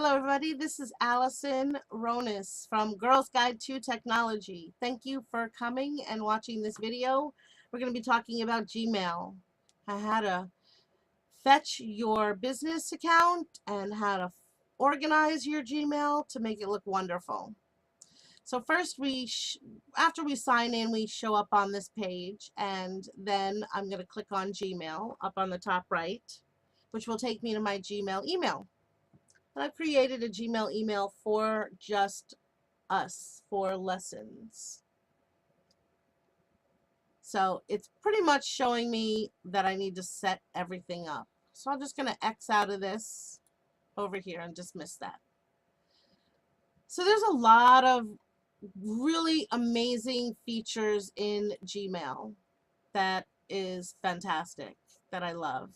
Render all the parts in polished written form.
Hello everybody, this is Allison Ronis from Girls Guide to Technology. Thank you for coming and watching this video. We're going to be talking about Gmail, how to fetch your business account and how to organize your Gmail to make it look wonderful. So first after we sign in, we show up on this page, and then I'm going to click on Gmail up on the top right, which will take me to my Gmail email. I've created a Gmail email for just us for lessons. So it's pretty much showing me that I need to set everything up. So I'm just going to X out of this over here and dismiss that. So there's a lot of really amazing features in Gmail that is fantastic, that I love.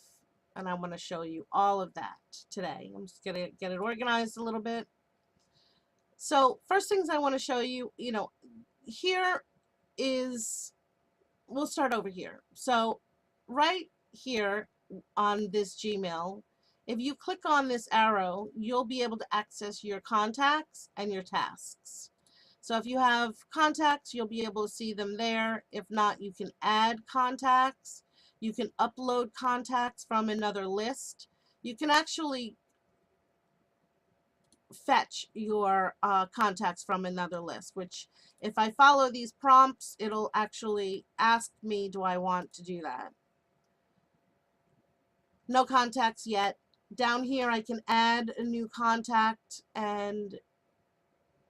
And I want to show you all of that today. I'm just going to get it organized a little bit. So first things I want to show you, here is, we'll start over here. So right here on this Gmail, if you click on this arrow, you'll be able to access your contacts and your tasks. So if you have contacts, you'll be able to see them there. If not, you can add contacts. You can upload contacts from another list. You can actually fetch your contacts from another list, which if I follow these prompts, it'll actually ask me, do I want to do that? No contacts yet. Down here I can add a new contact, and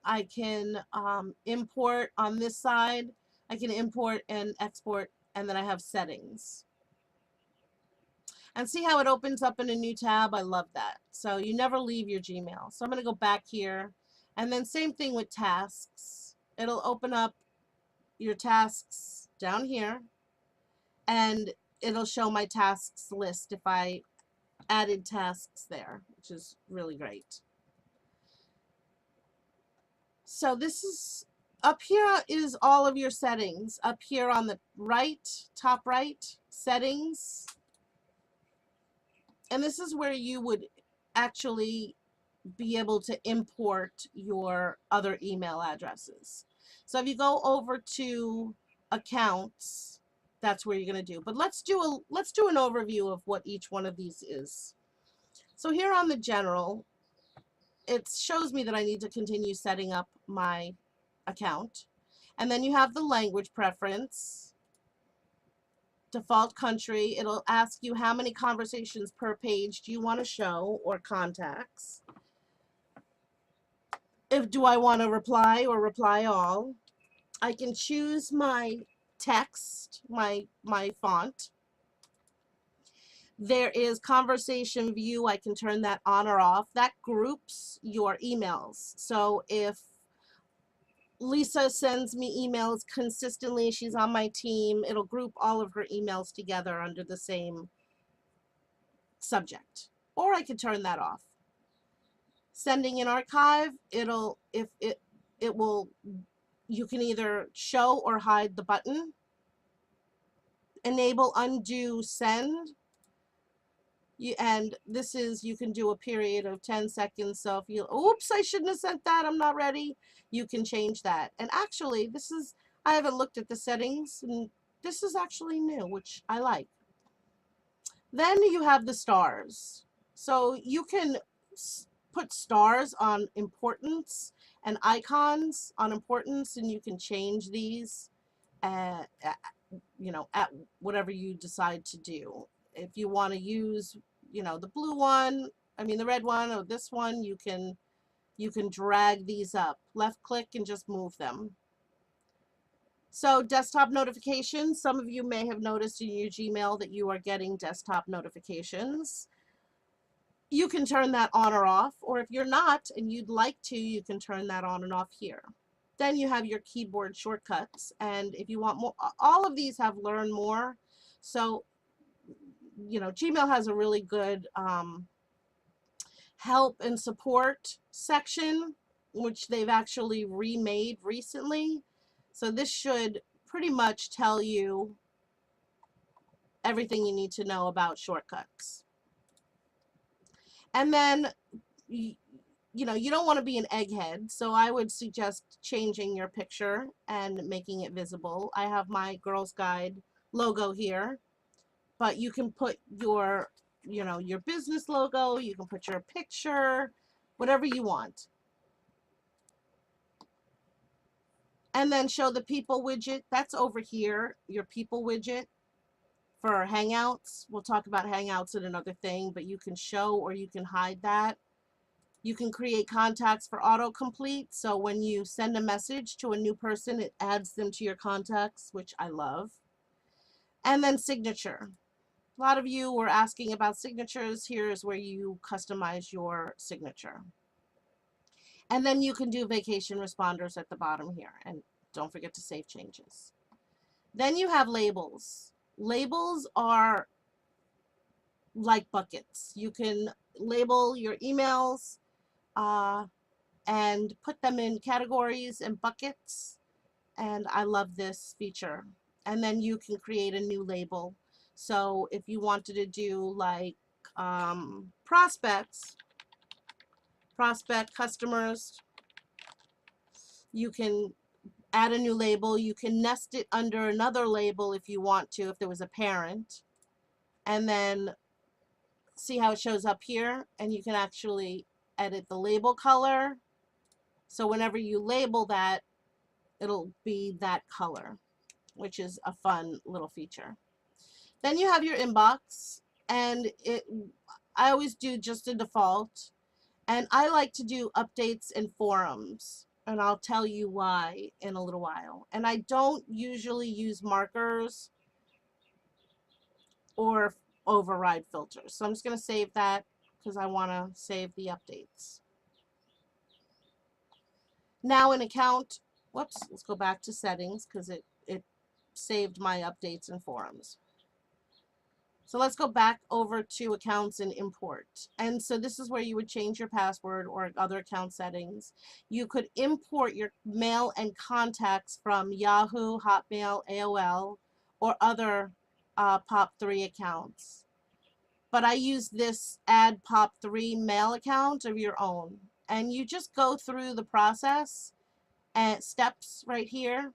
I can import on this side. I can import and export, and then I have settings. And see how it opens up in a new tab? I love that. So you never leave your Gmail. So I'm going to go back here, and then same thing with tasks. It'll open up your tasks down here, and it'll show my tasks list if I added tasks there, which is really great. So this is, up here is all of your settings. Up here on the right, top right, settings. And this is where you would actually be able to import your other email addresses. So if you go over to accounts, that's where you're going to do. But let's do an overview of what each one of these is. So here on the general, it shows me that I need to continue setting up my account. And then you have the language preference, default country. It'll ask you how many conversations per page do you want to show, or contacts. If do I want to reply or reply all. I can choose my text, my font. There is conversation view. I can turn that on or off. That groups your emails. So if Lisa sends me emails consistently, she's on my team, it'll group all of her emails together under the same subject. Or I could turn that off. Sending in archive, it will, you can either show or hide the button. Enable undo send. And this is, you can do a period of 10 seconds. So if you, oops, I shouldn't have sent that, I'm not ready, you can change that. And actually, this is, I haven't looked at the settings, and this is actually new, which I like. Then you have the stars. So you can put stars on importance and icons on importance, and you can change these at whatever you decide to do. If you want to use, the blue one, the red one, or this one, you can drag these up. Left click and just move them. So desktop notifications, some of you may have noticed in your Gmail that you are getting desktop notifications. You can turn that on or off, or if you're not and you'd like to, you can turn that on and off here. Then you have your keyboard shortcuts, and if you want more, all of these have learn more. So, Gmail has a really good help and support section, which they've actually remade recently. So this should pretty much tell you everything you need to know about shortcuts. And then you know, you don't want to be an egghead, so I would suggest changing your picture and making it visible. I have my Girls Guide logo here, but you can put your, you know, your business logo, you can put your picture, whatever you want. And then show the people widget. That's over here, your people widget for Hangouts. We'll talk about Hangouts in another thing, but you can show or you can hide that. You can create contacts for autocomplete. So when you send a message to a new person, it adds them to your contacts, which I love. And then signature. A lot of you were asking about signatures. Here's where you customize your signature. And then you can do vacation responders at the bottom here. And don't forget to save changes. Then you have labels. Labels are like buckets. You can label your emails and put them in categories and buckets. And I love this feature. And then you can create a new label. So if you wanted to do like prospect customers, you can add a new label. You can nest it under another label if you want to, if there was a parent. And then see how it shows up here, and you can actually edit the label color. So whenever you label that, it'll be that color, which is a fun little feature. Then you have your inbox, and I always do just a default, and I like to do updates and forums, and I'll tell you why in a little while. And I don't usually use markers or override filters. So I'm just going to save that because I want to save the updates. Now an account, whoops, let's go back to settings because it saved my updates and forums. So let's go back over to accounts and import. And so this is where you would change your password or other account settings. You could import your mail and contacts from Yahoo, Hotmail, AOL, or other POP3 accounts. But I use this add POP3 mail account of your own. And you just go through the process and steps right here.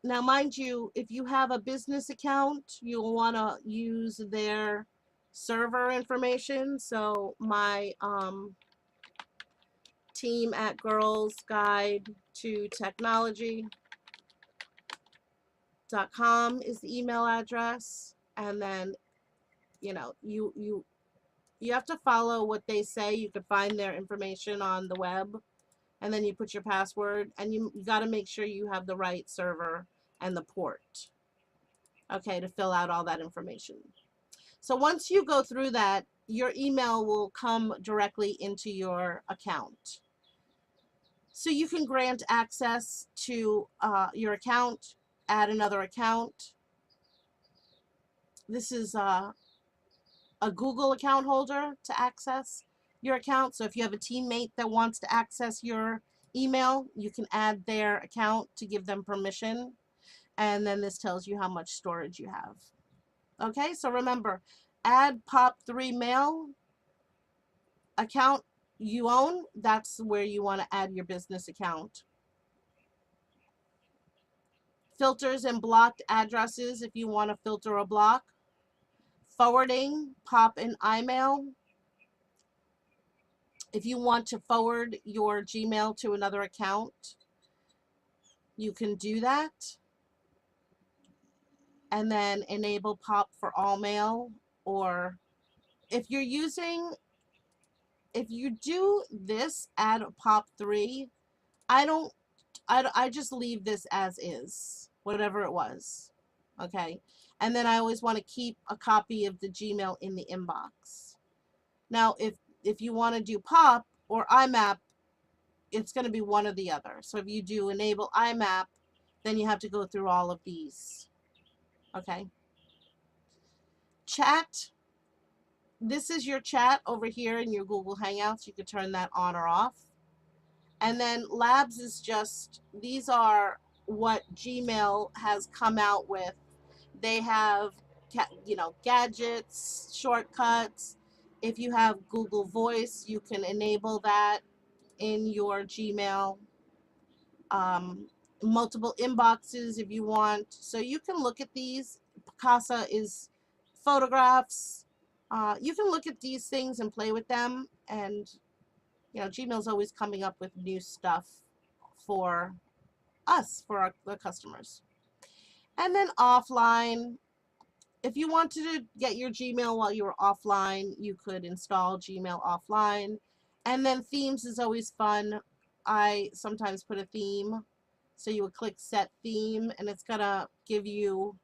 Now, mind you, if you have a business account, you'll want to use their server information. So my team at Girls Guide to Technology.com is the email address. And then, you know, you have to follow what they say. You can find their information on the web. And then you put your password, and you got to make sure you have the right server and the port, okay, to fill out all that information. So once you go through that, your email will come directly into your account. So you can grant access to your account, add another account. This is a Google account holder to access your account. So if you have a teammate that wants to access your email, you can add their account to give them permission. And then this tells you how much storage you have. Okay, so remember, add POP3 mail account you own. That's where you want to add your business account. Filters and blocked addresses if you want to filter or block. Forwarding, POP and iMail. If you want to forward your Gmail to another account, you can do that. And then enable POP for all mail. Or if you're using, if you do this, add POP3, I just leave this as is, whatever it was. Okay. And then I always want to keep a copy of the Gmail in the inbox. Now, if you want to do POP or IMAP, it's going to be one or the other. So if you do enable IMAP, then you have to go through all of these. Okay. Chat. This is your chat over here in your Google Hangouts. You can turn that on or off. And then labs is just, these are what Gmail has come out with. They have, you know, gadgets, shortcuts, If you have Google Voice, you can enable that in your Gmail. Um, Multiple inboxes if you want. So you can look at these. Picasa is photographs. You can look at these things and play with them. And, you know, Gmail's always coming up with new stuff for us, for the customers. And then offline, if you wanted to get your Gmail while you were offline, you could install Gmail offline. And then themes is always fun. I sometimes put a theme. So you would click set theme and it's going to give you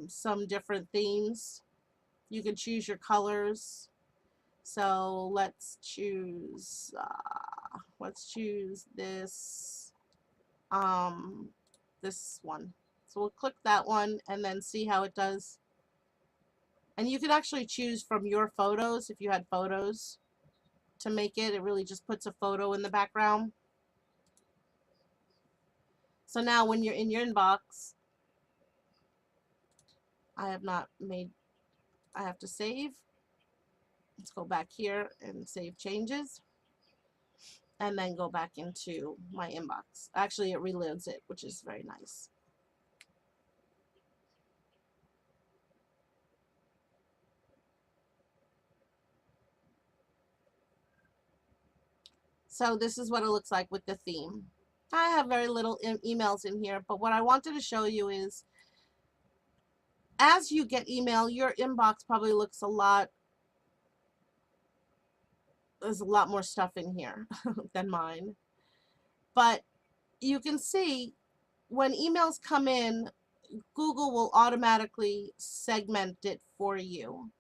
some different themes. You can choose your colors. So let's choose this one. So we'll click that one and then see how it does. And you can actually choose from your photos if you had photos to make it. It really just puts a photo in the background. So now when you're in your inbox, I have to save. Let's go back here and save changes. And then go back into my inbox. Actually, it reloads it, which is very nice. So this is what it looks like with the theme. I have very little emails in here, but what I wanted to show you is as you get email, your inbox probably looks there's a lot more stuff in here than mine. But you can see when emails come in, Google will automatically segment it for you.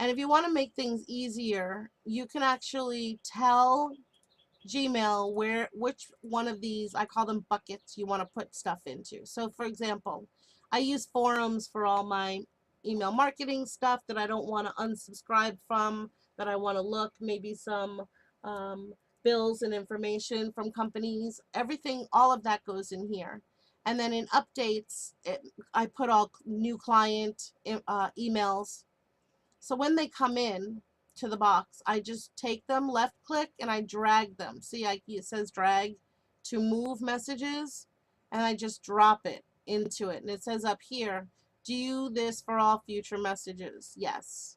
And if you want to make things easier, you can actually tell Gmail which one of these, I call them buckets, you want to put stuff into. So for example, I use forums for all my email marketing stuff that I don't want to unsubscribe from, that I want to look, maybe some bills and information from companies. Everything, all of that goes in here. And then in updates, I put all new client emails. So when they come in to the box, I just take them, left click, and I drag them. See, it says drag to move messages, and I just drop it into it. And it says up here, do this for all future messages. Yes.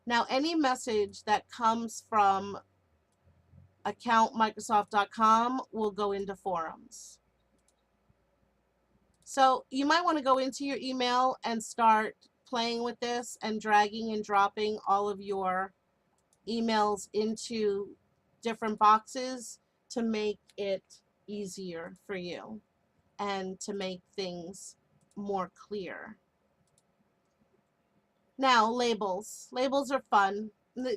Now, any message that comes from accountmicrosoft.com will go into forums. So you might want to go into your email and start playing with this and dragging and dropping all of your emails into different boxes to make it easier for you and to make things more clear. Now, labels. Labels are fun.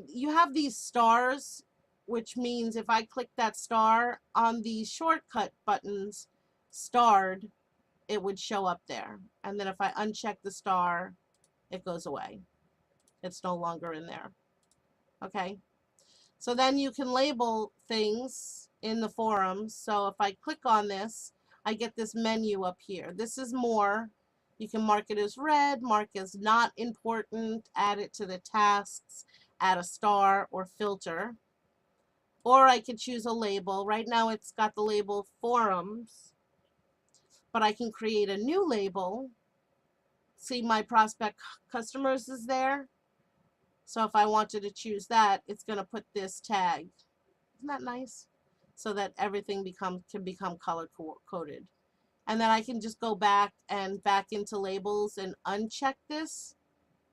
You have these stars, which means if I click that star on these shortcut buttons, starred, it would show up there. And then if I uncheck the star, it goes away. It's no longer in there. Okay. So then you can label things in the forums. So if I click on this, I get this menu up here. This is more. You can mark it as red, mark as not important, add it to the tasks, add a star or filter. Or I could choose a label. Right now it's got the label forums, but I can create a new label. See, my prospect customers is there. So if I wanted to choose that, it's going to put this tag. Isn't that nice? So that everything can become color coded. And then I can just go back into labels and uncheck this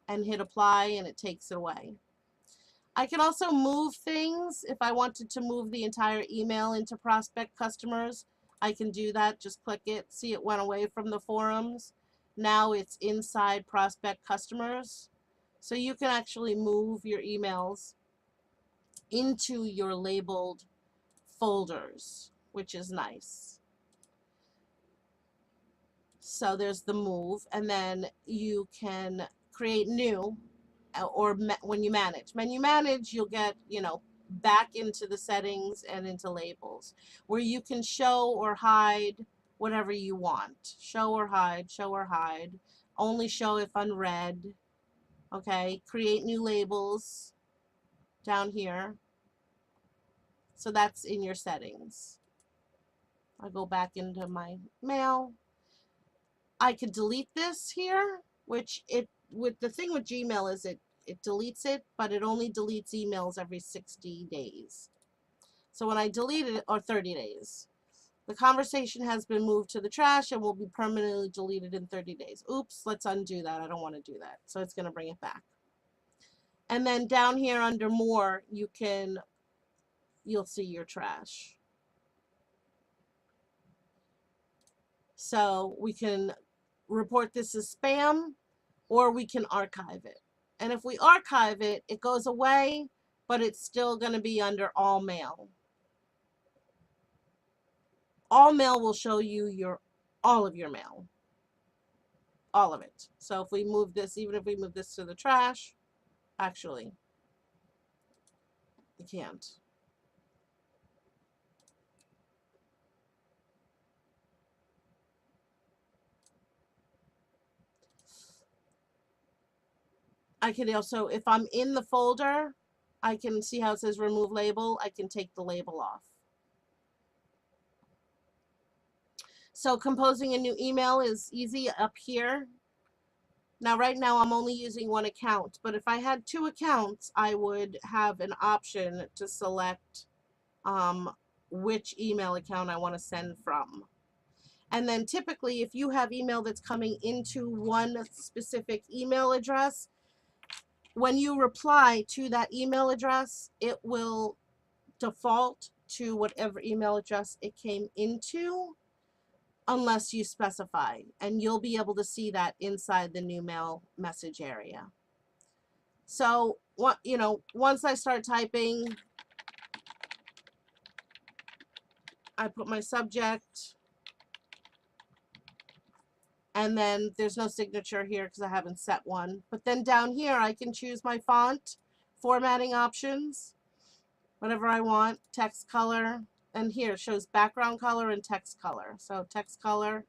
and hit apply, and it takes it away. I can also move things. If I wanted to move the entire email into prospect customers, I can do that. Just click it. See, it went away from the forums. Now it's inside prospect customers. So you can actually move your emails into your labeled folders, which is nice. So there's the move, and then you can create new, or when you manage, you'll get, back into the settings and into labels where you can show or hide whatever you want. Show or hide, only show if unread. Okay, create new labels down here. So that's in your settings. I'll go back into my mail. I could delete this here, which with the thing with Gmail is it deletes it, but it only deletes emails every 60 days. So when I delete it, or 30 days, the conversation has been moved to the trash and will be permanently deleted in 30 days. Oops, let's undo that. I don't want to do that. So it's going to bring it back. And then down here under more, you'll see your trash. So we can report this as spam, or we can archive it. And if we archive it, it goes away, but it's still going to be under all mail. All mail will show you all of your mail. All of it. So if we move this, even if we move this to the trash, actually, you can't. I can also, if I'm in the folder, I can see how it says remove label. I can take the label off. So composing a new email is easy up here. Now, right now, I'm only using one account, but if I had 2 accounts, I would have an option to select which email account I want to send from. And then typically, if you have email that's coming into one specific email address, when you reply to that email address, it will default to whatever email address it came into, unless you specify, and you'll be able to see that inside the new mail message area. So what, once I start typing, I put my subject, and then there's no signature here because I haven't set one. But then down here I can choose my font, formatting options, whatever I want, text color, and here it shows background color and text color. So text color,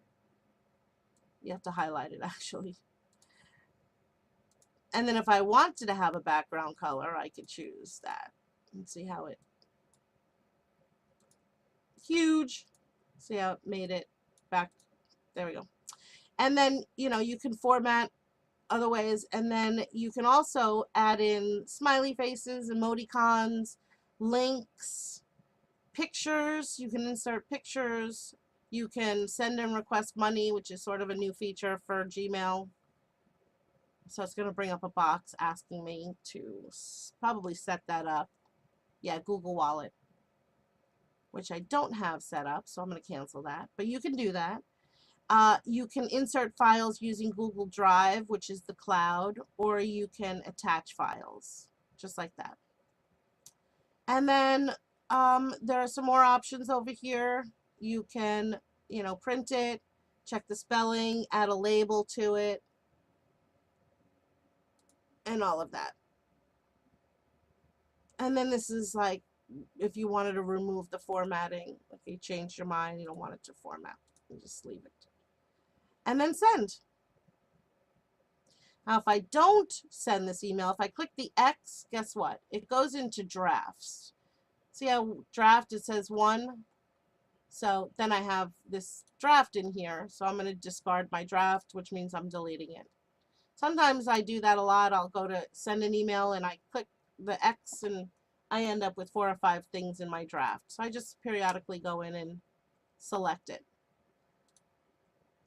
you have to highlight it actually. And then if I wanted to have a background color, I could choose that. And see how it, huge, see how it made it back, there we go. And then, you can format other ways, and then you can also add in smiley faces, emoticons, links, pictures. You can insert pictures. You can send and request money, which is sort of a new feature for Gmail. So it's going to bring up a box asking me to probably set that up. Yeah, Google Wallet, which I don't have set up, so I'm going to cancel that. But you can do that. You can insert files using Google Drive, which is the cloud, or you can attach files, just like that. And then there are some more options over here. You can, print it, check the spelling, add a label to it, and all of that. And then this is like, if you wanted to remove the formatting, if you changed your mind, you don't want it to format, you just leave it. And then send. Now, if I don't send this email, if I click the X, guess what? It goes into drafts. See how draft, it says 1? So then I have this draft in here. So I'm going to discard my draft, which means I'm deleting it. Sometimes I do that a lot. I'll go to send an email and I click the X and I end up with 4 or 5 things in my draft. So I just periodically go in and select it.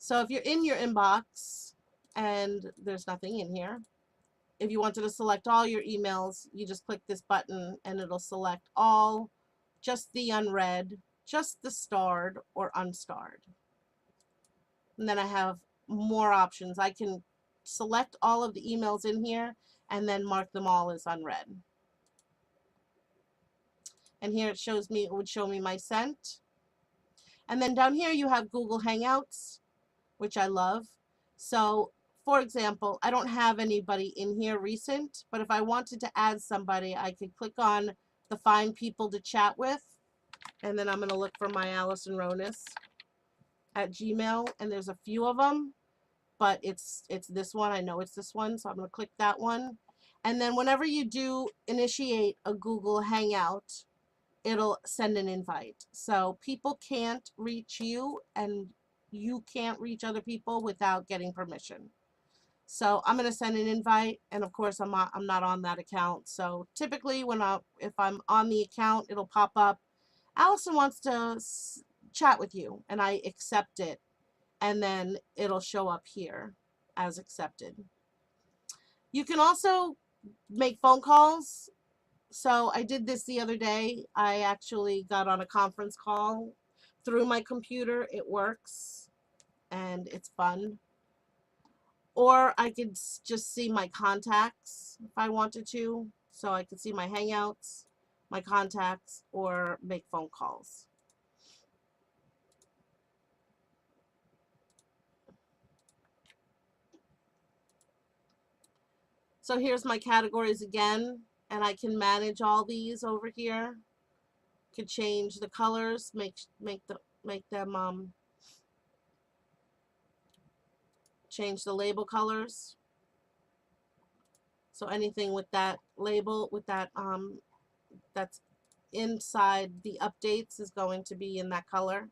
So if you're in your inbox and there's nothing in here, if you wanted to select all your emails, you just click this button and it'll select all, just the unread, just the starred or unstarred. And then I have more options. I can select all of the emails in here and then mark them all as unread. And here it would show me my sent. And then down here you have Google Hangouts, which I love. So for example, I don't have anybody in here recent, but if I wanted to add somebody, I could click on the find people to chat with, and then I'm going to look for my Allison Ronis at Gmail, and there's a few of them. but it's this one. I know it's this one, so I'm going to click that one. And then whenever you do initiate a Google Hangout, it'll send an invite. So people can't reach you and you can't reach other people without getting permission. So I'm going to send an invite, and of course I'm not on that account. So typically if I'm on the account, it'll pop up, Allison wants to chat with you, and I accept it, and then it'll show up here as accepted. You can also make phone calls. So I did this the other day. I actually got on a conference call through my computer. It works and it's fun. Or I could just see my contacts if I wanted to. So I could see my Hangouts, my contacts, or make phone calls. So here's my categories again, and I can manage all these over here. Could change the colors, make them change the label colors. So anything with that label, with that that's inside the updates is going to be in that color.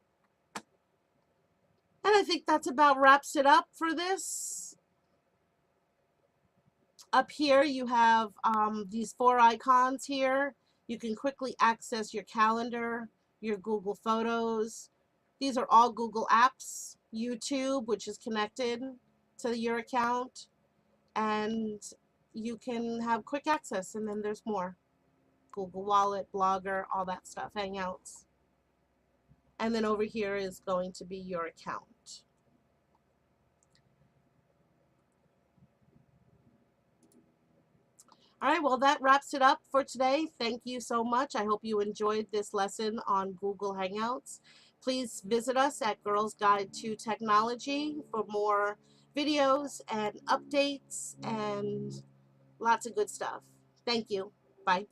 And I think that's about wraps it up for this. Up here you have these 4 icons here. You can quickly access your calendar, your Google Photos. These are all Google apps. YouTube, which is connected to your account, and you can have quick access, and then there's more. Google Wallet, Blogger, all that stuff, Hangouts. And then over here is going to be your account. All right, well, that wraps it up for today. Thank you so much. I hope you enjoyed this lesson on Google Hangouts. Please visit us at Girls Guide to Technology for more videos and updates and lots of good stuff. Thank you. Bye.